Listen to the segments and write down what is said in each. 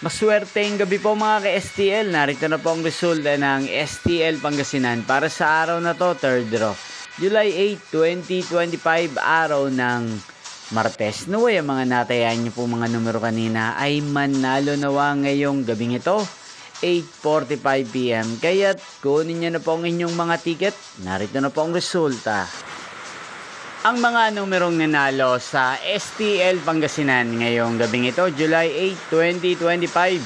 Maswerteng gabi po mga ka-STL. Narito na po ang resulta ng STL Pangasinan para sa araw na to, third draw. July 8, 2025, araw ng Martes. Naway, ang mga natayan niyo po mga numero kanina ay manalo nawa ngayong gabing ito, 8:45 PM. Kaya't kunin niyo na po ang inyong mga ticket. Narito na po ang resulta. Ang mga numerong nanalo sa STL Pangasinan ngayong gabing ito, July 8, 2025,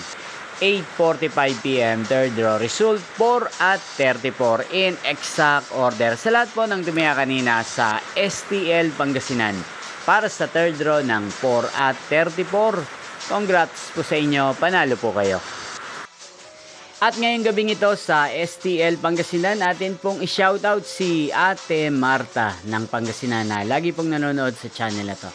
8:45 PM, third draw. Result 4 at 34 in exact order. Sa lahat po ng tumaya kanina sa STL Pangasinan para sa third draw ng 4 at 34. Congrats po sa inyo, panalo po kayo. At ngayong gabing ito sa STL Pangasinan, natin pong i-shoutout si Ate Marta ng Pangasinan na lagi pong nanonood sa channel na to.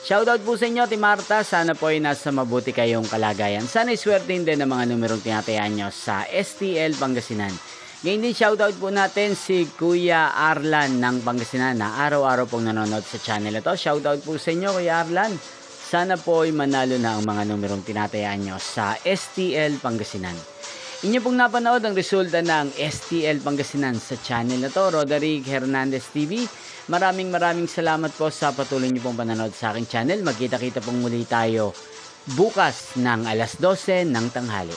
Shoutout po sa inyo, Ate Marta. Sana po ay nasa mabuti kayong kalagayan. Sana iswertin din ang mga numerong tinatayaan nyo sa STL Pangasinan. Ngayon din shoutout po natin si Kuya Arlan ng Pangasinan na araw-araw pong nanonood sa channel na to. Shoutout po sa inyo, Kuya Arlan. Sana po ay manalo na ang mga numerong tinatayaan nyo sa STL Pangasinan. Inyo pong napanood ang resulta ng STL Pangasinan sa channel na to, Roderick Hernandez TV. Maraming salamat po sa patuloy niyo pong panonood sa aking channel. Magkita-kita pong muli tayo bukas ng alas 12 ng tanghali.